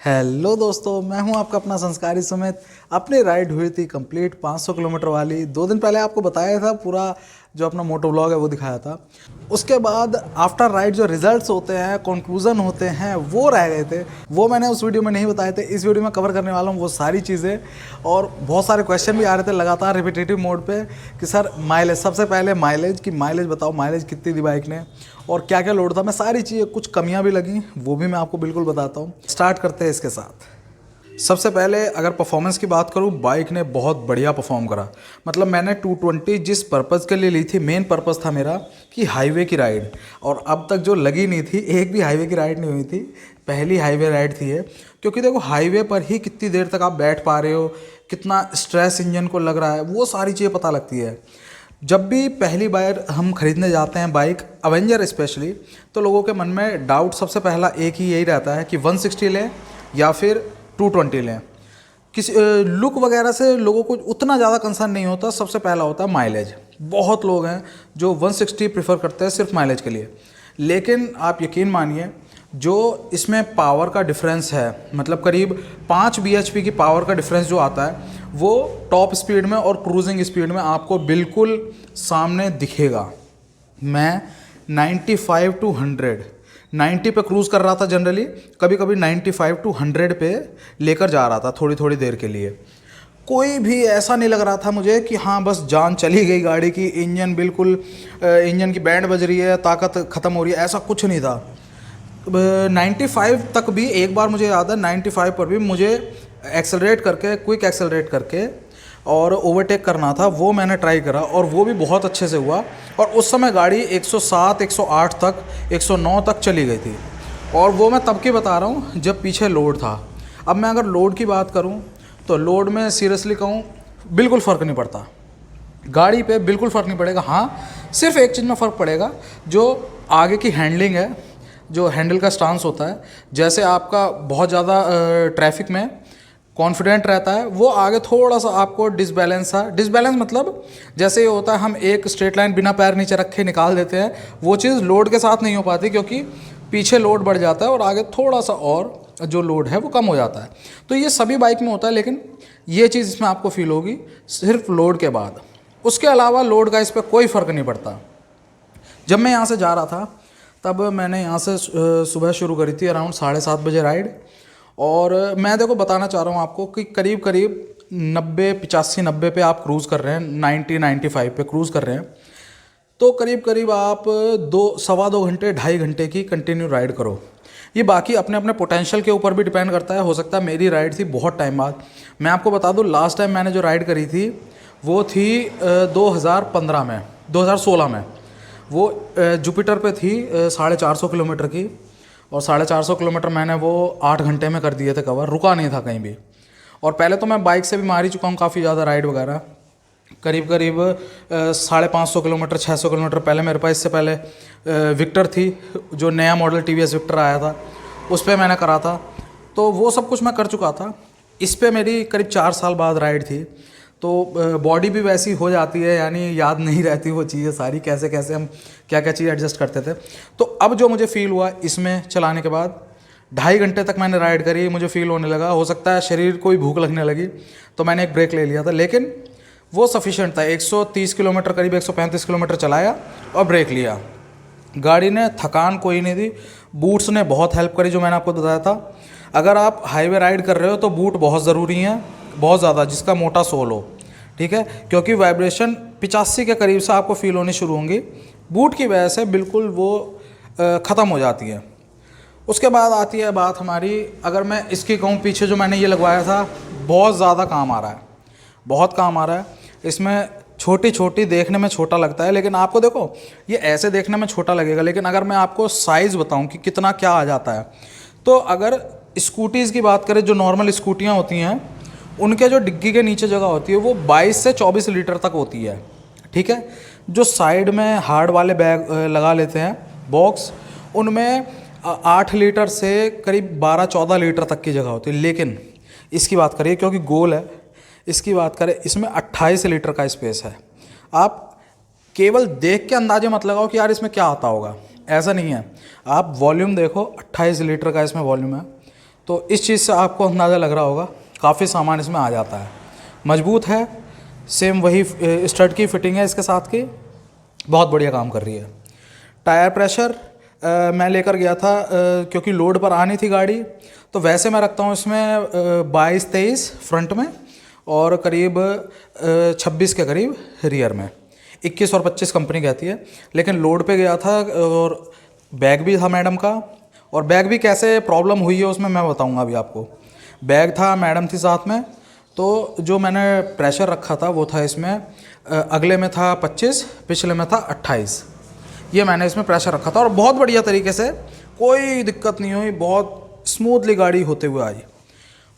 Hello दोस्तों, मैं हूं आपका अपना संस्कारी सुमित। अपनी राइड हुई थी कंप्लीट 500 किलोमीटर वाली। 2 दिन पहले आपको बताया था, पूरा जो अपना मोटो व्लॉग है वो दिखाया था। उसके बाद आफ्टर राइड जो रिजल्ट्स होते हैं, कंक्लूजन होते हैं, वो रह गए थे। वो मैंने उस वीडियो में नहीं बताए थे। इस वीडियो में कवर करने वाला हूँ वो सारी चीज़ें। और बहुत सारे क्वेश्चन भी आ रहे थे लगातार रिपीटेटिव मोड पे कि सर माइलेज, सबसे पहले माइलेज की माइलेज बताओ, माइलेज कितनी दी बाइक ने और क्या क्या लोड था। मैं सारी चीज़ें, कुछ कमियां भी लगी वो भी मैं आपको बिल्कुल बताता हूँ। स्टार्ट करते हैं इसके साथ। सबसे पहले अगर परफॉर्मेंस की बात करूँ, बाइक ने बहुत बढ़िया परफॉर्म करा। मतलब मैंने 220 जिस पर्पज़ के लिए ली थी, मेन पर्पज़ था मेरा कि हाईवे की राइड, और अब तक जो लगी नहीं थी, एक भी हाईवे की राइड नहीं हुई थी। पहली हाईवे राइड थी ये। क्योंकि देखो, हाईवे पर ही कितनी देर तक आप बैठ पा रहे हो, कितना स्ट्रेस इंजन को लग रहा है, वो सारी चीज़ें पता लगती है। जब भी पहली बार हम खरीदने जाते हैं बाइक, अवेंजर स्पेशली, तो लोगों के मन में डाउट सबसे पहला एक ही यही रहता है कि 160 लें या फिर 220 लें। किसी लुक वगैरह से लोगों को उतना ज़्यादा कंसर्न नहीं होता। सबसे पहला होता है माइलेज। बहुत लोग हैं जो 160 प्रेफर करते हैं सिर्फ माइलेज के लिए। लेकिन आप यकीन मानिए, जो इसमें पावर का डिफरेंस है, मतलब करीब 5 bhp की पावर का डिफरेंस जो आता है, वो टॉप स्पीड में और क्रूजिंग स्पीड में आपको बिल्कुल सामने दिखेगा। मैं 95 टू 100, 90 पे क्रूज़ कर रहा था जनरली, कभी कभी 95 टू 100 पे लेकर जा रहा था थोड़ी थोड़ी देर के लिए। कोई भी ऐसा नहीं लग रहा था मुझे कि हाँ बस जान चली गई गाड़ी की, इंजन बिल्कुल, इंजन की बैंड बज रही है, ताकत ख़त्म हो रही है, ऐसा कुछ नहीं था। 95 तक भी एक बार मुझे याद है, 95 पर भी मुझे एक्सेलरेट करके, क्विक एक्सेलरेट करके और ओवरटेक करना था। वो मैंने ट्राई करा और वो भी बहुत अच्छे से हुआ। और उस समय गाड़ी 107, 108 तक, 109 तक चली गई थी। और वो मैं तब की बता रहा हूँ जब पीछे लोड था। अब मैं अगर लोड की बात करूँ तो लोड में सीरियसली कहूँ, बिल्कुल फ़र्क नहीं पड़ता गाड़ी पे, बिल्कुल फ़र्क नहीं पड़ेगा। हाँ, सिर्फ एक चीज़ में फ़र्क पड़ेगा, जो आगे की हैंडलिंग है, जो हैंडल का स्टांस होता है। जैसे आपका बहुत ज़्यादा ट्रैफिक में कॉन्फिडेंट रहता है, वो आगे थोड़ा सा आपको डिसबैलेंस सा, डिसबैलेंस मतलब जैसे ये होता है हम एक स्ट्रेट लाइन बिना पैर नीचे रखे निकाल देते हैं, वो चीज़ लोड के साथ नहीं हो पाती, क्योंकि पीछे लोड बढ़ जाता है और आगे थोड़ा सा और जो लोड है वो कम हो जाता है। तो ये सभी बाइक में होता है, लेकिन ये चीज़ इसमें आपको फील होगी सिर्फ लोड के बाद। उसके अलावा लोड का इस पर कोई फ़र्क नहीं पड़ता। जब मैं यहाँ से जा रहा था, तब मैंने यहाँ से सुबह शुरू करी थी अराउंड 7:30 बजे राइड। और मैं देखो बताना चाह रहा हूँ आपको कि करीब करीब 90, 85, 90 पे आप क्रूज़ कर रहे हैं, 90, 95 पे क्रूज़ कर रहे हैं। तो करीब करीब आप 2, 2.25 घंटे, 2.5 घंटे की कंटिन्यू राइड करो। ये बाकी अपने अपने पोटेंशियल के ऊपर भी डिपेंड करता है। हो सकता है मेरी राइड थी बहुत टाइम बाद। मैं आपको बता दूँ, लास्ट टाइम मैंने जो राइड करी थी वो थी 2015 में, 2016 में। वो जुपिटर पे थी 450 किलोमीटर की। और 450 किलोमीटर मैंने वो 8 घंटे में कर दिए थे कवर, रुका नहीं था कहीं भी। और पहले तो मैं बाइक से भी मार ही चुका हूँ काफ़ी ज़्यादा राइड वगैरह। करीब करीब 550 किलोमीटर, 600 किलोमीटर पहले मेरे पास, इससे पहले विक्टर थी, जो नया मॉडल TVS विक्टर आया था, उस पर मैंने करा था। तो वो सब कुछ मैं कर चुका था। इस पर मेरी करीब 4 साल बाद राइड थी। तो बॉडी भी वैसी हो जाती है, यानी याद नहीं रहती वो चीज़ें सारी, कैसे कैसे हम क्या क्या चीज़ एडजस्ट करते थे। तो अब जो मुझे फ़ील हुआ इसमें चलाने के बाद, 2.5 घंटे तक मैंने राइड करी, मुझे फ़ील होने लगा, हो सकता है शरीर को ही भूख लगने लगी, तो मैंने एक ब्रेक ले लिया था। लेकिन वो सफिशिएंट था। 130 किलोमीटर, करीब 135 किलोमीटर चलाया और ब्रेक लिया। गाड़ी ने थकान कोई नहीं दी। बूट्स ने बहुत हेल्प करी, जो मैंने आपको बताया था। अगर आप हाईवे राइड कर रहे हो तो बूट बहुत ज़रूरी हैं, बहुत ज़्यादा, जिसका मोटा सोल हो, ठीक है। क्योंकि वाइब्रेशन 85 के करीब से आपको फील होनी शुरू होंगी, बूट की वजह से बिल्कुल वो ख़त्म हो जाती है। उसके बाद आती है बात हमारी, अगर मैं इसकी कहूँ, पीछे जो मैंने ये लगवाया था बहुत ज़्यादा काम आ रहा है, बहुत काम आ रहा है। इसमें छोटी छोटी, देखने में छोटा लगता है, लेकिन आपको देखो ये ऐसे देखने में छोटा लगेगा, लेकिन अगर मैं आपको साइज़ बताऊं कि कितना क्या आ जाता है, तो अगर स्कूटीज़ की बात करें, जो नॉर्मल स्कूटियां होती हैं, उनके जो डिग्गी के नीचे जगह होती है वो 22 से 24 लीटर तक होती है, ठीक है। जो साइड में हार्ड वाले बैग लगा लेते हैं बॉक्स, उनमें 8 लीटर से करीब 12-14 लीटर तक की जगह होती है। लेकिन इसकी बात करिए, क्योंकि गोल है, इसकी बात करें, इसमें 28 लीटर का स्पेस है। आप केवल देख के अंदाजे मत लगाओ कि यार इसमें क्या आता होगा, ऐसा नहीं है। आप वॉल्यूम देखो, 28 लीटर का इसमें वॉल्यूम है। तो इस चीज़ से आपको अंदाज़ा लग रहा होगा काफ़ी सामान इसमें आ जाता है। मजबूत है, सेम वही स्टड की फिटिंग है इसके साथ की, बहुत बढ़िया काम कर रही है। टायर प्रेशर मैं लेकर गया था क्योंकि लोड पर आनी थी गाड़ी, तो वैसे मैं रखता हूँ इसमें 22-23 फ्रंट में और करीब 26 के करीब रियर में। 21 और 25 कंपनी कहती है, लेकिन लोड पे गया था और बैग भी था मैडम का। और बैग भी कैसे प्रॉब्लम हुई है उसमें मैं बताऊंगा अभी आपको। बैग था, मैडम थी साथ में, तो जो मैंने प्रेशर रखा था वो था इसमें अगले में था 25, पिछले में था 28। ये मैंने इसमें प्रेशर रखा था और बहुत बढ़िया तरीके से, कोई दिक्कत नहीं हुई, बहुत स्मूथली गाड़ी होते हुए आई।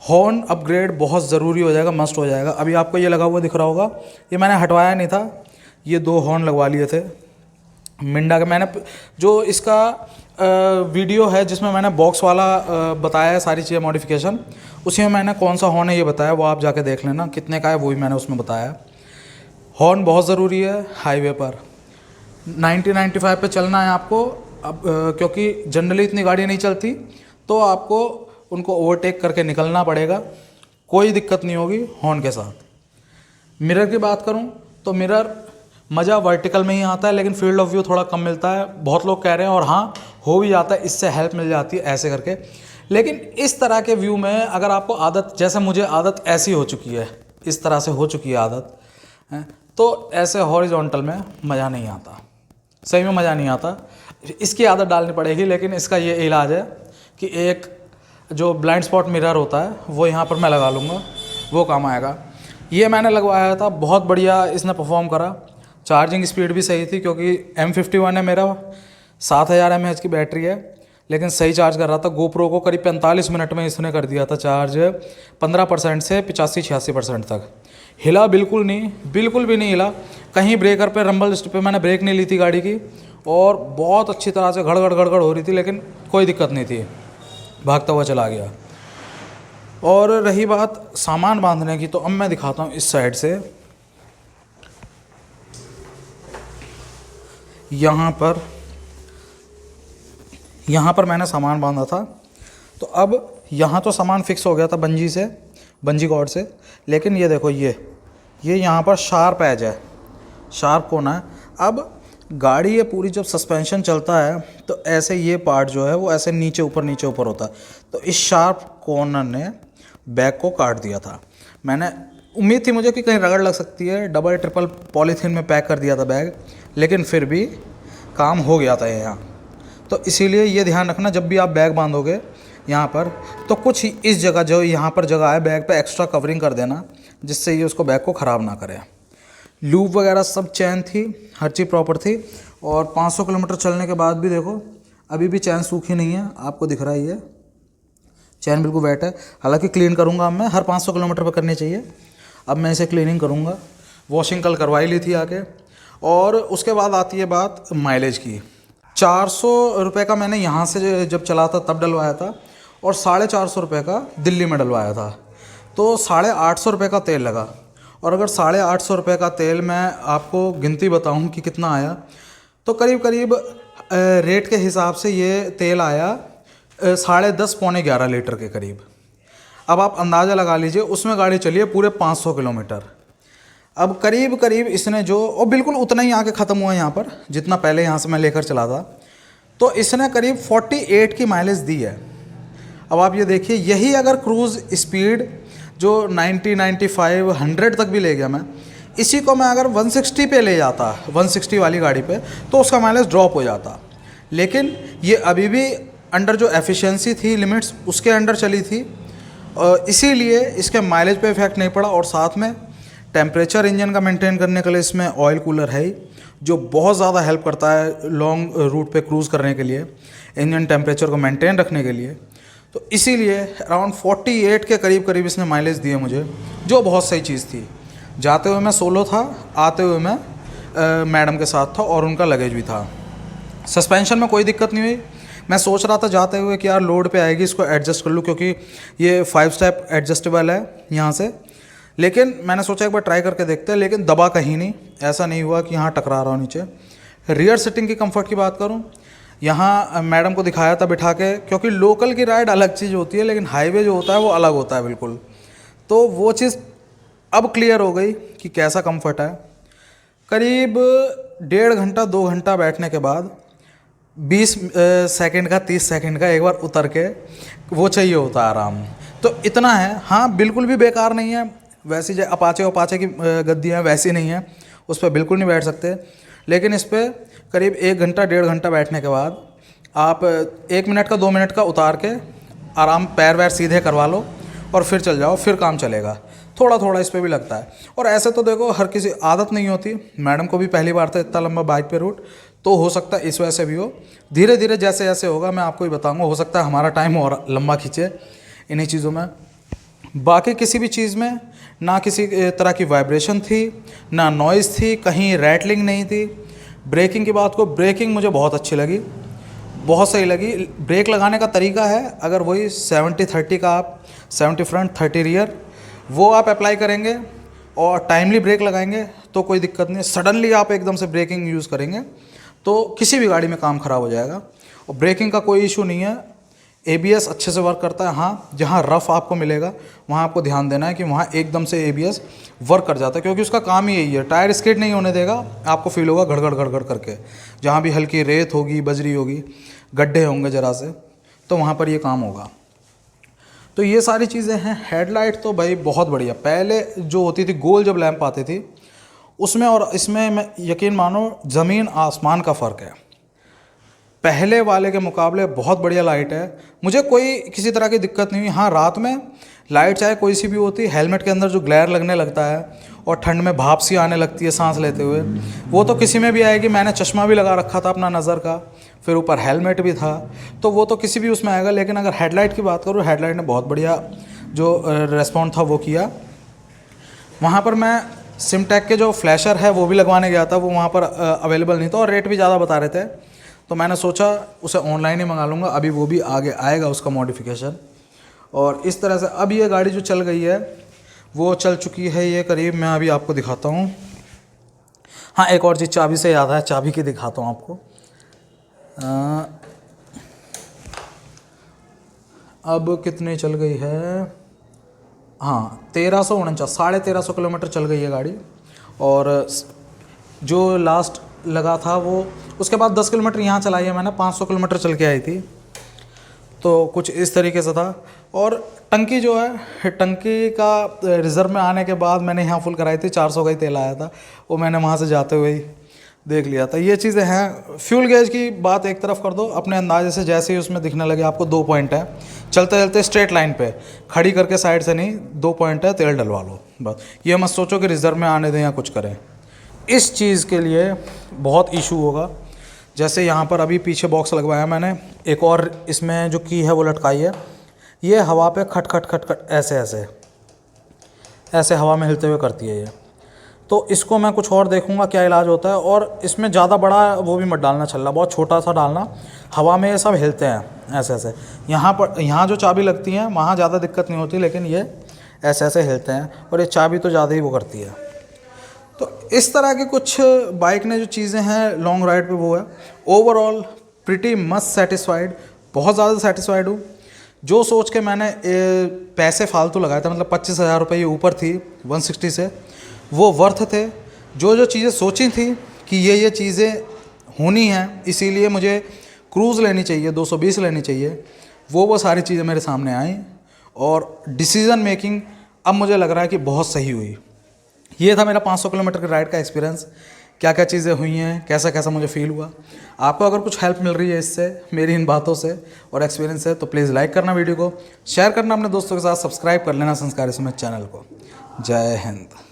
हॉर्न अपग्रेड बहुत ज़रूरी हो जाएगा, मस्ट हो जाएगा। अभी आपको ये लगा हुआ दिख रहा होगा, ये मैंने हटवाया नहीं था, ये 2 हॉर्न लगवा लिए थे मिंडा के। मैंने जो इसका वीडियो है जिसमें मैंने बॉक्स वाला बताया है सारी चीज़ें मॉडिफिकेशन, उसी में मैंने कौन सा हॉर्न है ये बताया, वो आप जाके देख लेना कितने का है, वो भी मैंने उसमें बताया। हॉर्न बहुत ज़रूरी है हाईवे पर। 90-95 पे चलना है आपको अब, क्योंकि जनरली इतनी गाड़ी नहीं चलती, तो आपको उनको ओवरटेक करके निकलना पड़ेगा। कोई दिक्कत नहीं होगी हॉर्न के साथ। मिरर की बात करूं तो मिरर मज़ा वर्टिकल में ही आता है, लेकिन फील्ड ऑफ व्यू थोड़ा कम मिलता है, बहुत लोग कह रहे हैं, और हाँ हो भी जाता है, इससे हेल्प मिल जाती है ऐसे करके। लेकिन इस तरह के व्यू में अगर आपको आदत, जैसे मुझे आदत ऐसी हो चुकी है, इस तरह से हो चुकी है आदत है, तो ऐसे हॉरिजॉन्टल में मज़ा नहीं आता, सही में मज़ा नहीं आता। इसकी आदत डालनी पड़ेगी, लेकिन इसका ये इलाज है कि एक जो ब्लाइंड स्पॉट मिरर होता है वो यहाँ पर मैं लगा लूँगा, वो काम आएगा। ये मैंने लगवाया था, बहुत बढ़िया इसने परफॉर्म करा। चार्जिंग स्पीड भी सही थी क्योंकि M51 है मेरा, 7000 mAh की बैटरी है, लेकिन सही चार्ज कर रहा था। GoPro को करीब 45 मिनट में इसने कर दिया था चार्ज 15% से 85-86% तक। हिला बिल्कुल नहीं, बिल्कुल भी नहीं हिला। कहीं ब्रेकर पे, रंबल स्टिप पे मैंने ब्रेक नहीं ली थी गाड़ी की, और बहुत अच्छी तरह से गड़गड़ गड़गड़ हो रही थी, लेकिन कोई दिक्कत नहीं थी, भागता हुआ चला गया। और रही बात सामान बांधने की, तो अब मैं दिखाता हूँ इस साइड से। यहाँ पर मैंने सामान बांधा था, तो अब यहाँ तो सामान फिक्स हो गया था बंजी कॉर्ड से, लेकिन ये देखो, ये यहाँ पर शार्प एज है, शार्प कोना है। अब गाड़ी ये पूरी जब सस्पेंशन चलता है तो ऐसे ये पार्ट जो है वो ऐसे नीचे ऊपर होता है, तो इस शार्प कॉर्नर ने बैग को काट दिया था। मैंने उम्मीद थी मुझे कि कहीं रगड़ लग सकती है, डबल ट्रिपल पॉलीथीन में पैक कर दिया था बैग, लेकिन फिर भी काम हो गया था यहाँ। तो इसीलिए ये ध्यान रखना, जब भी आप बैग बांधोगे यहाँ पर, तो कुछ इस जगह, जो यहाँ पर जगह है बैग पे, एक्स्ट्रा कवरिंग कर देना, जिससे ये उसको बैग को ख़राब ना करे। लूप वगैरह सब चैन थी, हर चीज़ प्रॉपर थी। और 500 किलोमीटर चलने के बाद भी देखो अभी भी चैन सूखी नहीं है, आपको दिख रहा है, ये चैन बिल्कुल वेट है। हालांकि क्लीन करूँगा अब मैं, हर 500 किलोमीटर पर करनी चाहिए। अब मैं इसे क्लीनिंग करूँगा, वॉशिंग कल करवाई ली थी आके। और उसके बाद आती है बात माइलेज की। 400 रुपये का मैंने यहाँ से जब चला था तब डलवाया था, और 450 रुपये का दिल्ली में डलवाया था, तो 850 रुपये का तेल लगा। और अगर 850 रुपये का तेल मैं आपको गिनती बताऊँ कि कितना आया, तो करीब करीब रेट के हिसाब से ये तेल आया 10.5 पौने 11 लीटर के करीब। अब आप अंदाज़ा लगा लीजिए, उसमें गाड़ी चली है पूरे 500 किलोमीटर। अब करीब करीब इसने जो, और बिल्कुल उतना ही आके ख़त्म हुआ यहाँ पर जितना पहले यहाँ से मैं लेकर चला था, तो इसने करीब 48 की माइलेज दी है। अब आप ये देखिए, यही अगर क्रूज़ स्पीड जो 90, 95, 100 तक भी ले गया मैं, इसी को मैं अगर 160 पे ले जाता, 160 वाली गाड़ी पे, तो उसका माइलेज ड्रॉप हो जाता। लेकिन ये अभी भी अंडर जो एफिशिएंसी थी लिमिट्स, उसके अंडर चली थी, इसीलिए इसके माइलेज पे इफेक्ट नहीं पड़ा। और साथ में टेम्परेचर इंजन का मेंटेन करने के लिए इसमें ऑयल कूलर है ही, जो बहुत ज़्यादा हेल्प करता है लॉन्ग रूट पे क्रूज़ करने के लिए, इंजन टेम्परेचर को मेंटेन रखने के लिए। तो इसीलिए अराउंड 48 के करीब करीब इसने माइलेज दिए मुझे, जो बहुत सही चीज़ थी। जाते हुए मैं सोलो था, आते हुए मैं मैडम के साथ था, और उनका लगेज भी था। सस्पेंशन में कोई दिक्कत नहीं हुई। मैं सोच रहा था जाते हुए कि यार लोड पे आएगी, इसको एडजस्ट कर लूँ, क्योंकि ये 5 स्टेप एडजस्टेबल है यहाँ से। लेकिन मैंने सोचा एक बार ट्राई करके देखते हैं, लेकिन दबा कहीं नहीं, ऐसा नहीं हुआ कि यहाँ टकरा रहा हो नीचे। रियर सीटिंग की कंफर्ट की बात करूँ, यहाँ मैडम को दिखाया था बिठा के, क्योंकि लोकल की राइड अलग चीज़ होती है लेकिन हाईवे जो होता है वो अलग होता है बिल्कुल। तो वो चीज़ अब क्लियर हो गई कि कैसा कंफर्ट है। करीब 1.5 घंटा 2 घंटा बैठने के बाद 20 सेकंड का 30 सेकंड का एक बार उतर के वो चाहिए होता है आराम। तो इतना है, हाँ बिल्कुल भी बेकार नहीं है। वैसी जो अपाचे की गद्दियाँ हैं वैसी नहीं है, उस पर बिल्कुल नहीं बैठ सकते। लेकिन इस पर करीब 1 घंटा 1.5 घंटा बैठने के बाद आप 1 मिनट का 2 मिनट का उतार के आराम पैर वैर सीधे करवा लो और फिर चल जाओ, फिर काम चलेगा। थोड़ा थोड़ा इस पे भी लगता है। और ऐसे तो देखो हर किसी आदत नहीं होती, मैडम को भी पहली बार था इतना लंबा बाइक पे रूट, तो हो सकता है इस वजह से भी हो। धीरे धीरे जैसे जैसे होगा मैं आपको ही बताऊंगा, हो सकता है हमारा टाइम और लंबा खींचे इन्हीं चीज़ों में। बाकी किसी भी चीज़ में ना किसी तरह की वाइब्रेशन थी, ना नॉइज़ थी, कहीं रैटलिंग नहीं थी। ब्रेकिंग की बात को, ब्रेकिंग मुझे बहुत अच्छी लगी, बहुत सही लगी। ब्रेक लगाने का तरीका है, अगर वही 70-30 का आप 70 फ्रंट 30 रियर वो आप अप्लाई करेंगे और टाइमली ब्रेक लगाएंगे तो कोई दिक्कत नहीं। सडनली आप एकदम से ब्रेकिंग यूज़ करेंगे तो किसी भी गाड़ी में काम ख़राब हो जाएगा। और ब्रेकिंग का कोई इशू नहीं है, ABS अच्छे से वर्क करता है। हाँ, जहाँ रफ़ आपको मिलेगा वहाँ आपको ध्यान देना है कि वहाँ एकदम से ABS वर्क कर जाता है, क्योंकि उसका काम ही यही है, टायर स्किड नहीं होने देगा। आपको फील होगा घड़ घड़ करके, जहाँ भी हल्की रेत होगी, बजरी होगी, गड्ढे होंगे ज़रा से, तो वहाँ पर ये काम होगा। तो ये सारी चीज़ें हैं। हेडलाइट तो भाई बहुत बढ़िया, पहले जो होती थी गोल जब लैंप आती थी उसमें और इसमें मैं यकीन मानो ज़मीन आसमान का फ़र्क है। पहले वाले के मुकाबले बहुत बढ़िया लाइट है, मुझे कोई किसी तरह की दिक्कत नहीं हुई। हाँ, रात में लाइट चाहे कोई सी भी होती, हेलमेट के अंदर जो ग्लेयर लगने लगता है और ठंड में भाप सी आने लगती है सांस लेते हुए, वो तो किसी में भी आएगी। मैंने चश्मा भी लगा रखा था अपना नज़र का, फिर ऊपर हेलमेट भी था, तो वो तो किसी भी उसमें आएगा। लेकिन अगर हेडलाइट की बात करूँ, हेडलाइट ने बहुत बढ़िया जो रेस्पॉन्ड था वो किया। वहाँ पर मैं सिमटेक के जो फ्लैशर है वो भी लगवाने गया था, वो वहाँ पर अवेलेबल नहीं था और रेट भी ज़्यादा बता रहे थे, तो मैंने सोचा उसे ऑनलाइन ही मंगा लूँगा। अभी वो भी आगे आएगा उसका मॉडिफिकेशन। और इस तरह से अब ये गाड़ी जो चल गई है वो चल चुकी है ये करीब, मैं अभी आपको दिखाता हूँ। हाँ, एक और चीज़ चाबी से याद है, चाबी की दिखाता हूँ आपको। अब कितनी चल गई है? हाँ, 1349, 1350 किलोमीटर चल गई है गाड़ी। और जो लास्ट लगा था वो, उसके बाद 10 किलोमीटर यहाँ चलाई है मैंने, 500 किलोमीटर चल के आई थी, तो कुछ इस तरीके से था। और टंकी जो है, टंकी का रिज़र्व में आने के बाद मैंने यहाँ फुल कराई थी, 400 का ही तेल आया था, वो मैंने वहाँ से जाते हुए ही देख लिया था। ये चीज़ें हैं। फ्यूल गेज की बात एक तरफ कर दो, अपने अंदाजे से जैसे ही उसमें दिखने लगे आपको 2 पॉइंट है, चलते चलते स्ट्रेट लाइन पे खड़ी करके साइड से नहीं, 2 पॉइंट है, तेल डलवा लो बस। ये मत सोचो कि रिज़र्व में आने दें या कुछ करें, इस चीज़ के लिए बहुत इशू होगा। जैसे यहाँ पर अभी पीछे बॉक्स लगवाया मैंने, एक और इसमें जो की है वो लटकाई है, ये हवा पे खट खट खट खट ऐसे ऐसे ऐसे हवा में हिलते हुए करती है ये। तो इसको मैं कुछ और देखूँगा क्या इलाज होता है। और इसमें ज़्यादा बड़ा वो भी मत डालना छल्ला, बहुत छोटा सा डालना, हवा में ये सब हिलते हैं ऐसे ऐसे। यहाँ पर, यहाँ जो चाबी लगती हैं वहाँ ज़्यादा दिक्कत नहीं होती, लेकिन ये ऐसे ऐसे हिलते हैं और ये चाबी तो ज़्यादा ही वो करती है। तो इस तरह के कुछ बाइक ने जो चीज़ें हैं लॉन्ग राइड पे वो है। ओवरऑल प्रिटी मच सेटिस्फाइड, बहुत ज़्यादा सेटिस्फाइड हूँ। जो सोच के मैंने पैसे फालतू लगाए थे, मतलब 25,000 रुपये ऊपर थी 160 से, वो वर्थ थे। जो चीज़ें सोची थी कि ये चीज़ें होनी हैं, इसीलिए मुझे क्रूज़ लेनी चाहिए, 220 लेनी चाहिए, वो सारी चीज़ें मेरे सामने आई। और डिसीज़न मेकिंग अब मुझे लग रहा है कि बहुत सही हुई। ये था मेरा 500 किलोमीटर के राइड का एक्सपीरियंस। क्या क्या चीज़ें हुई हैं, कैसा कैसा मुझे फ़ील हुआ। आपको अगर कुछ हेल्प मिल रही है इससे, मेरी इन बातों से और एक्सपीरियंस से, तो प्लीज़ लाइक करना वीडियो को, शेयर करना अपने दोस्तों के साथ, सब्सक्राइब कर लेना संस्कारी सुमित चैनल को। जय हिंद।